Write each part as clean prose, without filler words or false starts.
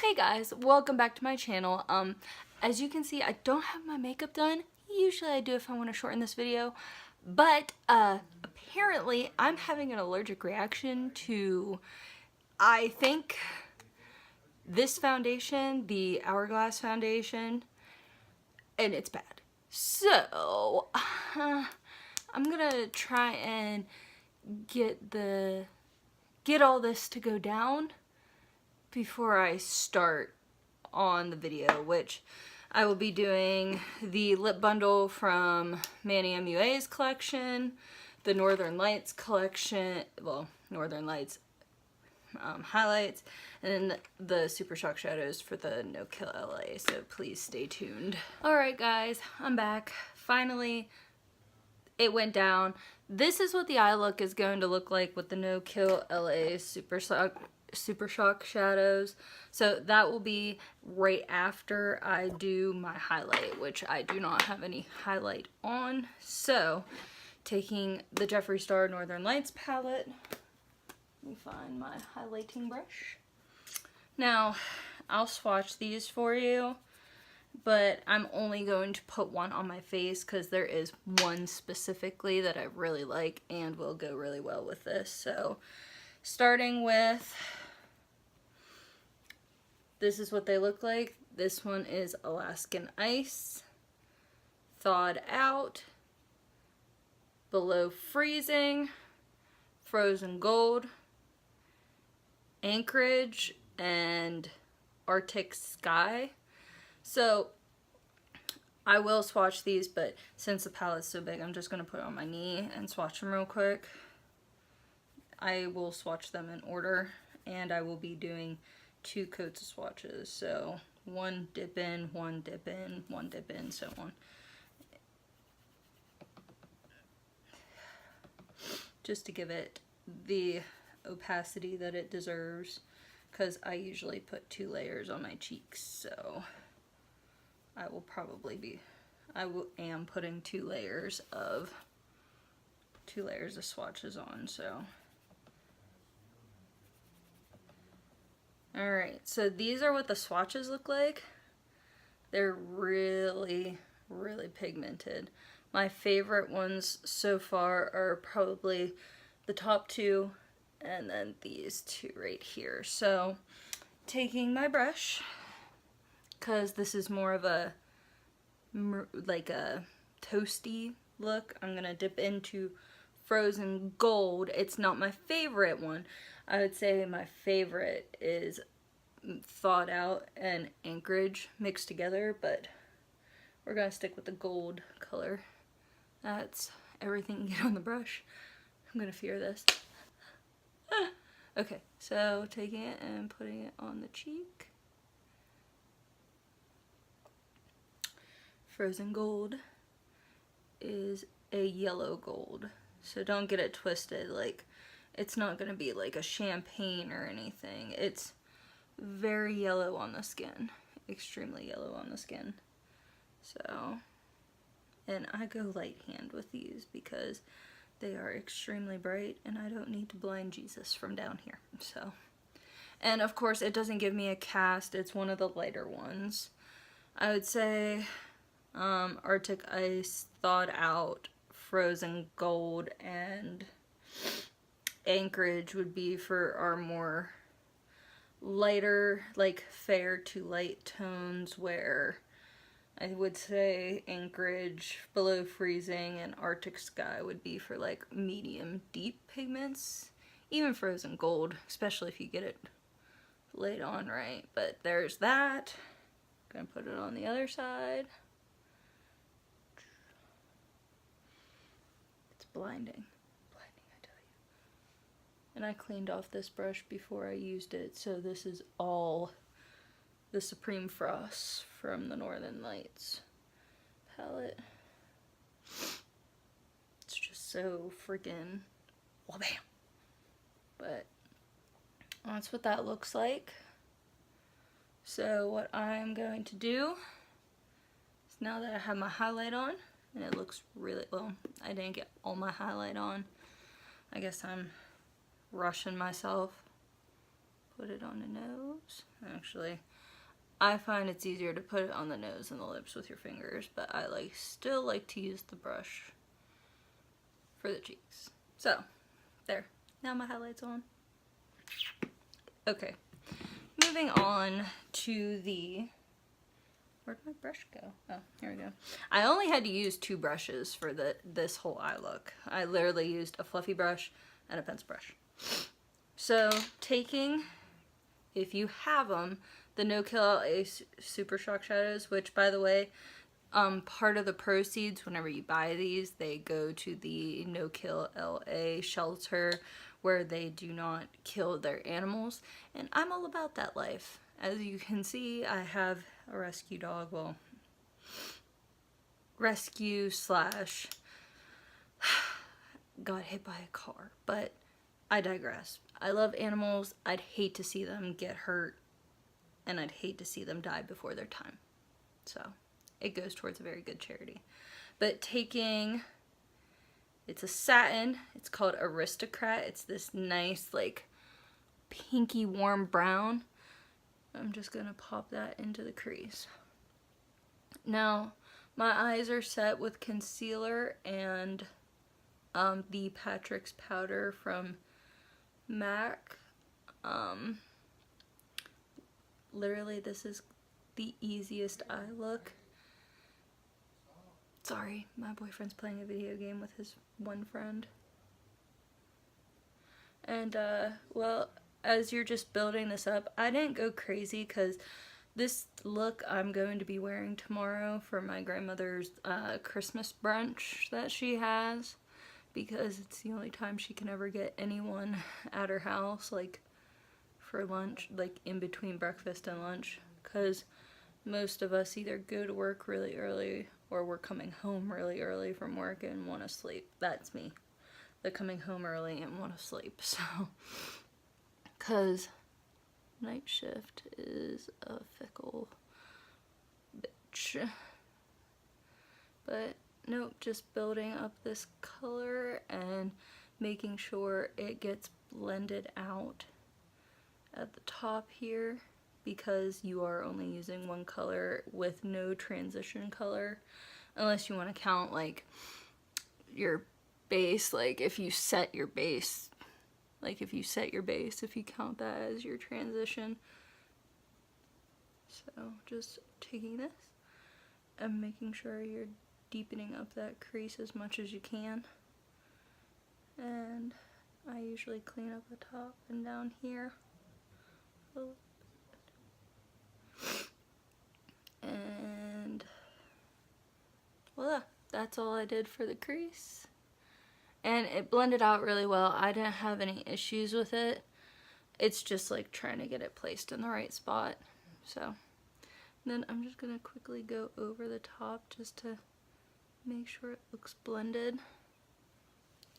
Hey guys, welcome back to my channel. As you can see, I don't have my makeup done. Usually I do if I want to shorten this video, but apparently I'm having an allergic reaction to, I think, this foundation, the Hourglass foundation, and it's bad. So, I'm gonna try and get all this to go down before I start on the video, which I will be doing the lip bundle from Manny MUA's collection, the Northern Lights collection, well, Northern Lights highlights, and then the Super Shock shadows for the NKLA, so please stay tuned. Alright guys, I'm back. Finally, it went down. This is what the eye look is going to look like with the NKLA Super Shock shadows. So that will be right after I do my highlight, which I do not have any highlight on. So taking the Jeffree Star Northern Lights palette, let me find my highlighting brush. Now I'll swatch these for you, but I'm only going to put one on my face because there is one specifically that I really like and will go really well with this. So starting with, this is what they look like. This one is Alaskan Ice, Thawed Out, Below Freezing, Frozen Gold, Anchorage, and Arctic Sky. So I will swatch these, but since the palette's so big, I'm just going to put it on my knee and swatch them real quick. I will swatch them in order, and I will be doing 2 coats of swatches. So one dip in, one dip in, one dip in, so on. Just to give it the opacity that it deserves, because I usually put 2 layers on my cheeks, so I am putting 2 layers of swatches on. So alright, so these are what the swatches look like. They're really, really pigmented. My favorite ones so far are probably the top 2 and then these 2 right here. So taking my brush, because this is more of a like a toasty look, I'm gonna dip into Frozen Gold. It's not my favorite one. I would say my favorite is Thawed Out and Anchorage mixed together, but we're gonna stick with the gold color. That's everything you get on the brush. I'm gonna fear this. Okay, so taking it and putting it on the cheek. Frozen Gold is a yellow gold, so don't get it twisted. Like, it's not gonna be like a champagne or anything. It's very yellow on the skin, extremely yellow on the skin. So, and I go light hand with these because they are extremely bright and I don't need to blind Jesus from down here. So, and of course it doesn't give me a cast, it's one of the lighter ones. I would say Arctic Ice, Thawed Out, Frozen Gold, and Anchorage would be for our more lighter, like fair to light tones, where I would say Anchorage, Below Freezing, and Arctic Sky would be for like medium deep pigments. Even Frozen Gold, especially if you get it laid on right. But there's that. Gonna put it on the other side. It's blinding. Blinding, I tell you. And I cleaned off this brush before I used it, so this is all the Supreme Frost from the Northern Lights palette. It's just so freaking wha-bam. But that's what that looks like. So what I'm going to do is, now that I have my highlight on, and it looks really, well, I didn't get all my highlight on. I guess I'm rushing myself. put it on the nose. Actually, I find it's easier to put it on the nose and the lips with your fingers, but I still like to use the brush for the cheeks. So, there. Now my highlight's on. Okay. Moving on to the... Where'd my brush go? Oh, here we go. I only had to use 2 brushes for this whole eye look. I literally used a fluffy brush and a pencil brush. So, taking, if you have them, the NKLA Super Shock Shadows, which, by the way, part of the proceeds, whenever you buy these, they go to the NKLA shelter where they do not kill their animals. And I'm all about that life. As you can see, I have a rescue dog. Well, rescue slash got hit by a car. But I digress. I love animals. I'd hate to see them get hurt. And I'd hate to see them die before their time. So, it goes towards a very good charity. But taking, it's a satin, it's called Aristocrat. It's this nice, like, pinky warm brown. I'm just gonna pop that into the crease. Now, my eyes are set with concealer and the Patrick's powder from MAC. Literally, this is the easiest eye look. Sorry, my boyfriend's playing a video game with his one friend. And, well, as you're just building this up, I didn't go crazy because this look I'm going to be wearing tomorrow for my grandmother's Christmas brunch that she has, because it's the only time she can ever get anyone at her house, like, for lunch, like, in between breakfast and lunch, because most of us either go to work really early or we're coming home really early from work and want to sleep. That's me. The coming home early and want to sleep. So, because night shift is a fickle bitch. But nope, just building up this color and making sure it gets blended out at the top here, because you are only using one color with no transition color, unless you want to count like your base, like if you set your base, if you count that as your transition. So just taking this and making sure you're deepening up that crease as much as you can. And I usually clean up the top and down here. And voila, that's all I did for the crease. And it blended out really well. I didn't have any issues with it. It's just like trying to get it placed in the right spot. So then I'm just gonna quickly go over the top just to make sure it looks blended.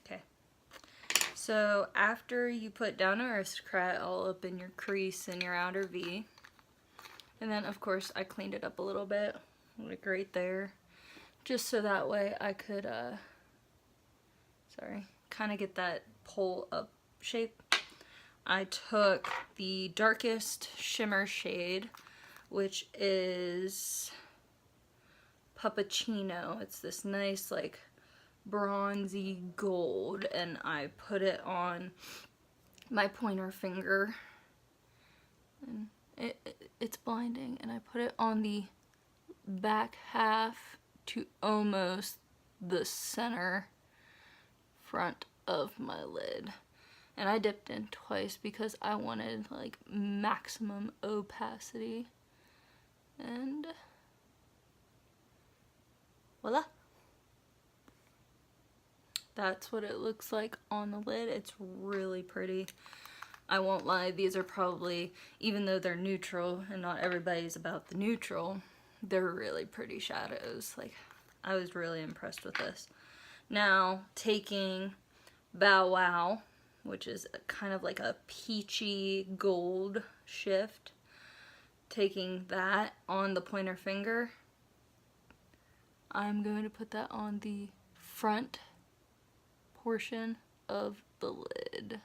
Okay. So after you put down Aristocrat all up in your crease and your outer V, and then of course I cleaned it up a little bit, like right there, just so that way I could, kind of get that pull up shape. I took the darkest shimmer shade, which is Puppuccino. It's this nice like bronzy gold, and I put it on my pointer finger, and it's blinding, and I put it on the back half to almost the center front of my lid. And I dipped in twice because I wanted like maximum opacity. And voila. That's what it looks like on the lid. It's really pretty. I won't lie, these are probably, even though they're neutral and not everybody's about the neutral, they're really pretty shadows. Like, I was really impressed with this. Now, taking Bow Wow, which is kind of like a peachy gold shift, taking that on the pointer finger, I'm going to put that on the front portion of the lid.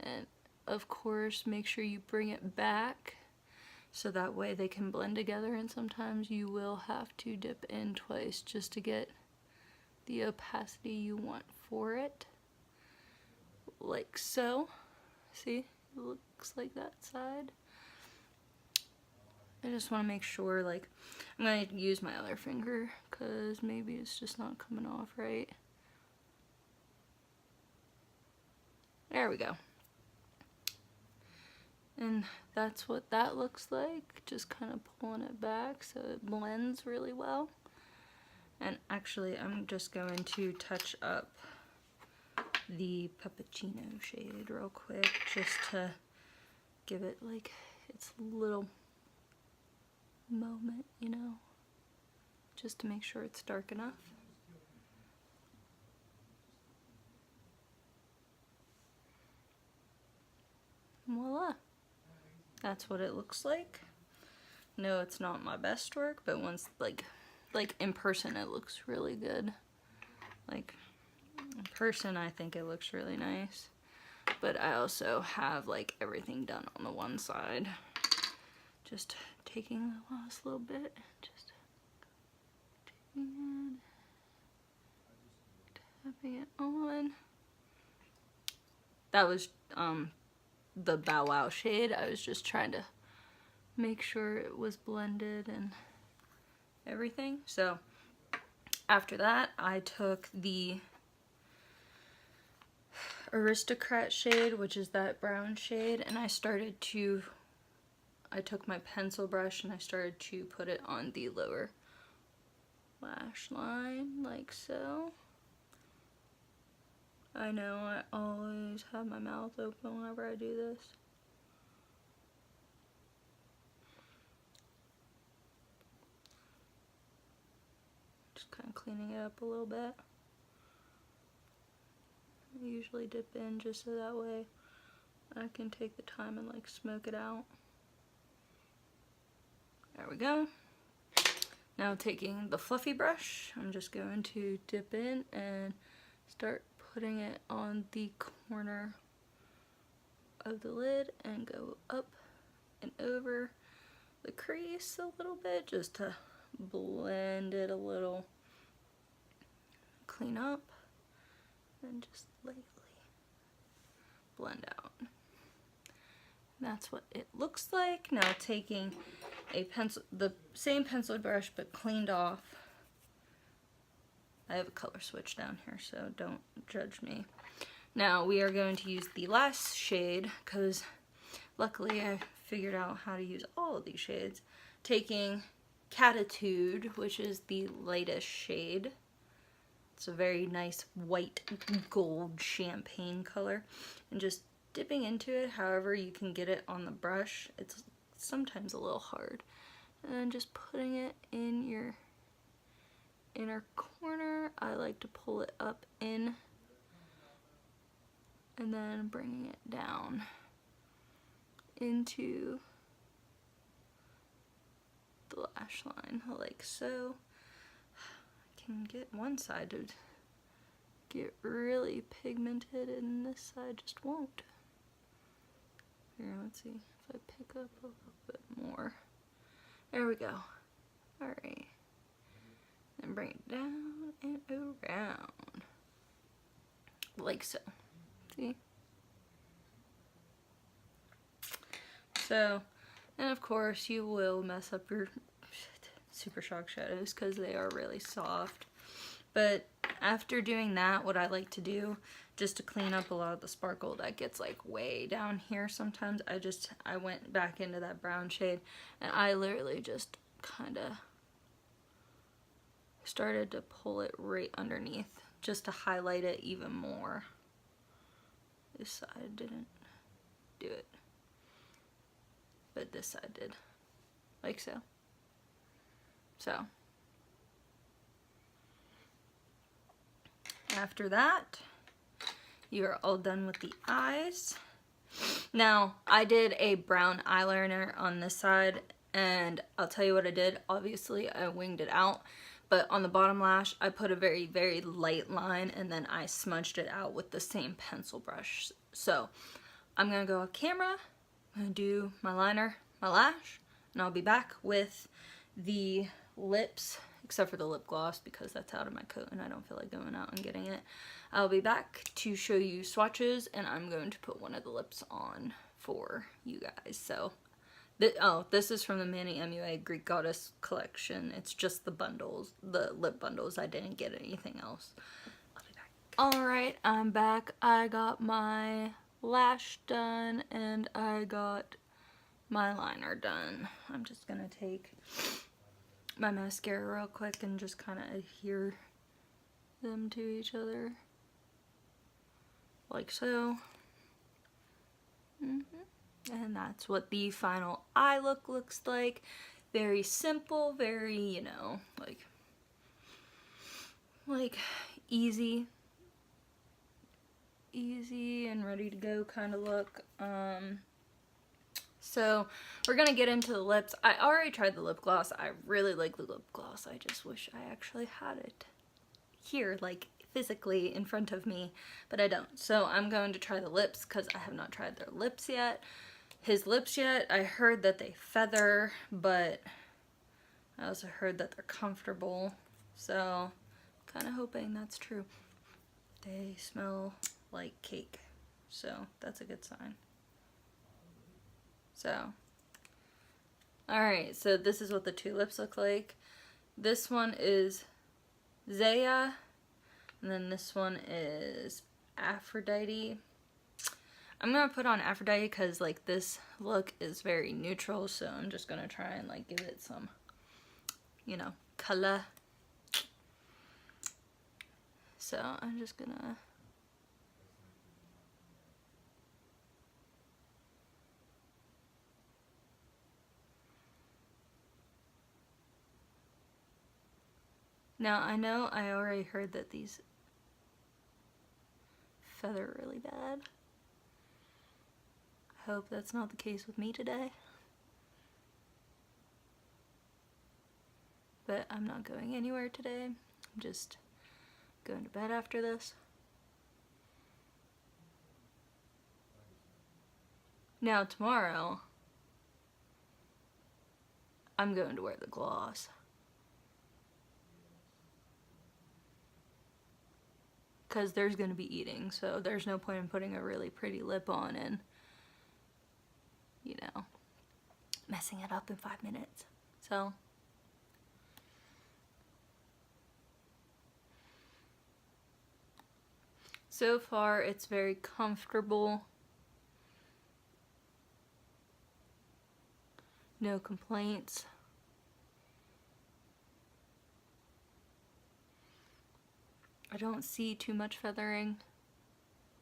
And of course, make sure you bring it back so that way they can blend together, and sometimes you will have to dip in twice just to get the opacity you want for it, like so. See, it looks like that side. I just want to make sure, like, I'm going to use my other finger because maybe it's just not coming off right. There we go. And that's what that looks like, just kind of pulling it back so it blends really well. And actually, I'm just going to touch up the Puppuccino shade real quick, just to give it like its little moment, you know, just to make sure it's dark enough. Voila, that's what it looks like. No, it's not my best work, but once like in person it looks really good. Like in person I think it looks really nice, but I also have like everything done on the one side. Just taking the last little bit, just taking it, tapping it on. That was the Bow Wow shade. I was just trying to make sure it was blended and everything. So after that, I took the Aristocrat shade, which is that brown shade, and I took my pencil brush and I started to put it on the lower lash line, like so. I know I always have my mouth open whenever I do this. Just kind of cleaning it up a little bit. I usually dip in just so that way I can take the time and like smoke it out. There we go. Now taking the fluffy brush, I'm just going to dip in and start putting it on the corner of the lid and go up and over the crease a little bit just to blend it a little, clean up, and just lightly blend out. That's what it looks like. Now taking a pencil, the same pencil brush but cleaned off. I have a color switch down here, so don't judge me. Now we are going to use the last shade because luckily I figured out how to use all of these shades. Taking Catitude, which is the lightest shade. It's a very nice white gold champagne color, and just dipping into it however you can get it on the brush. It's sometimes a little hard. And then just putting it in your inner corner. I like to pull it up in and then bringing it down into the lash line, like so. I can get one side to get really pigmented and this side just won't. Here, let's see if I pick up a little bit more. There we go. Alright. Then bring it down and around. Like so. See? So, and of course you will mess up your Super Shock shadows because they are really soft. But after doing that, what I like to do, just to clean up a lot of the sparkle that gets like way down here sometimes, I went back into that brown shade and I literally just kind of started to pull it right underneath just to highlight it even more. This side didn't do it, but this side did, like so. So after that, you are all done with the eyes. Now, I did a brown eyeliner on this side, and I'll tell you what I did. Obviously, I winged it out, but on the bottom lash, I put a very, very light line, and then I smudged it out with the same pencil brush. So, I'm gonna go off camera, I'm gonna do my liner, my lash, and I'll be back with the lips, except for the lip gloss because that's out of my coat and I don't feel like going out and getting it. I'll be back to show you swatches, and I'm going to put one of the lips on for you guys. So, this is from the Manny MUA Greek Goddess collection. It's just the bundles, the lip bundles. I didn't get anything else. I'll be back. Alright, I'm back. I got my lash done and I got my liner done. I'm just gonna take my mascara real quick and just kind of adhere them to each other. Like so. And that's what the final eye look looks like. Very simple, very, you know, like easy and ready to go kind of look. So we're gonna get into the lips. I already tried the lip gloss. I really like the lip gloss. I just wish I actually had it here, like physically in front of me, but I don't. So I'm going to try the lips because I have not tried their lips yet. His lips yet. I heard that they feather, but I also heard that they're comfortable. So kind of hoping that's true. They smell like cake, so that's a good sign. So, alright, so this is what the two lips look like. This one is Zaya, and then this one is Aphrodite. I'm going to put on Aphrodite because, like, this look is very neutral, so I'm just going to try and, like, give it some, you know, color. So, I'm just going to... Now, I know I already heard that these feather really bad. I hope that's not the case with me today. But I'm not going anywhere today. I'm just going to bed after this. Now, tomorrow, I'm going to wear the gloss. Because there's going to be eating, so there's no point in putting a really pretty lip on and, you know, messing it up in 5 minutes. So far it's very comfortable. No complaints. I don't see too much feathering,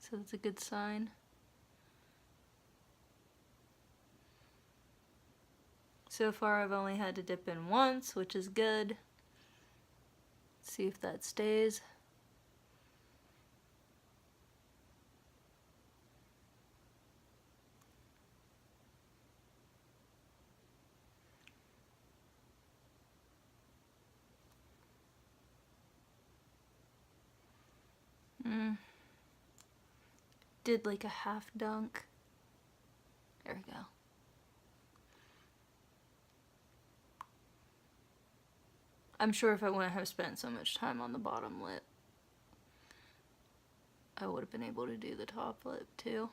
so that's a good sign. So far I've only had to dip in once, which is good. Let's see if that stays. Did like a half dunk. There we go. I'm sure if I wouldn't have spent so much time on the bottom lip, I would have been able to do the top lip too.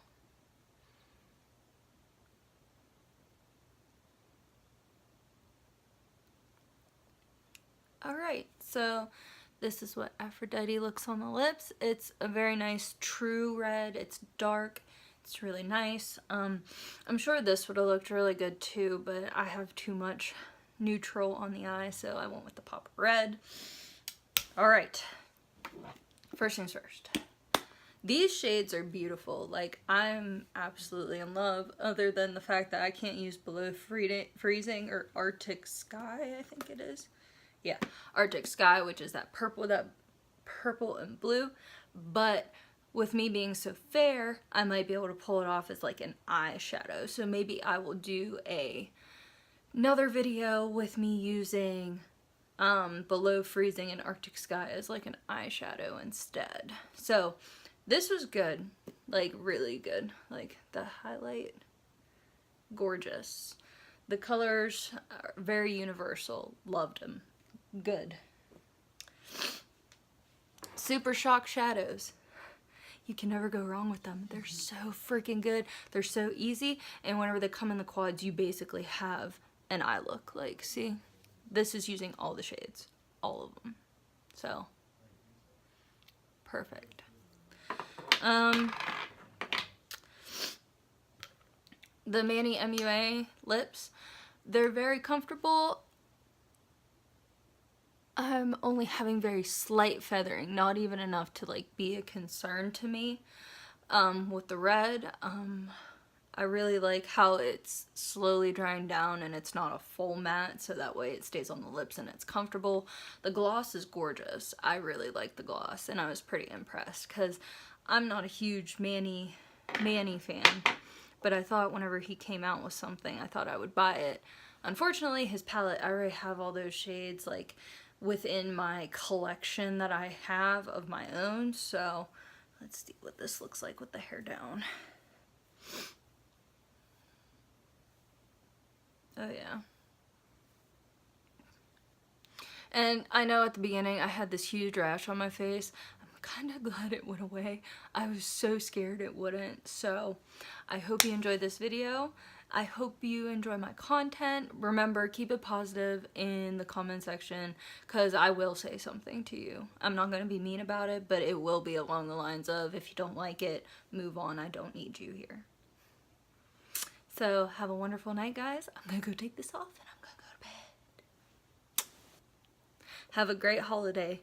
Alright, so this is what Aphrodite looks on the lips. It's a very nice true red. It's dark. It's really nice. I'm sure this would have looked really good too, but I have too much neutral on the eye, so I went with the pop red. Alright, first things first. These shades are beautiful. Like, I'm absolutely in love, other than the fact that I can't use Below Freezing or Arctic Sky, I think it is. Yeah, Arctic Sky, which is that purple and blue. But with me being so fair, I might be able to pull it off as like an eyeshadow. So maybe I will do another video with me using Below Freezing and Arctic Sky as like an eyeshadow instead. So This was good, like really good. Like the highlight, gorgeous. The colors are very universal, loved them. Good. Super Shock shadows. You can never go wrong with them. They're so freaking good. They're so easy, and whenever they come in the quads, you basically have an eye look. Like, see? This is using all the shades. All of them. So, perfect. The Manny MUA lips, they're very comfortable. I'm only having very slight feathering, not even enough to like be a concern to me. With the red, I really like how it's slowly drying down and it's not a full matte, so that way it stays on the lips and it's comfortable. The gloss is gorgeous. I really like the gloss, and I was pretty impressed because I'm not a huge Manny fan, but I thought whenever he came out with something, I thought I would buy it. Unfortunately, his palette, I already have all those shades like within my collection that I have of my own, so let's see what this looks like with the hair down. Oh yeah. And I know at the beginning I had this huge rash on my face. I'm kind of glad it went away. I was so scared it wouldn't. So I hope you enjoyed this video. I hope you enjoy my content. Remember, keep it positive in the comment section because I will say something to you. I'm not going to be mean about it, but it will be along the lines of, if you don't like it, move on. I don't need you here. So have a wonderful night, guys. I'm going to go take this off and I'm going to go to bed. Have a great holiday.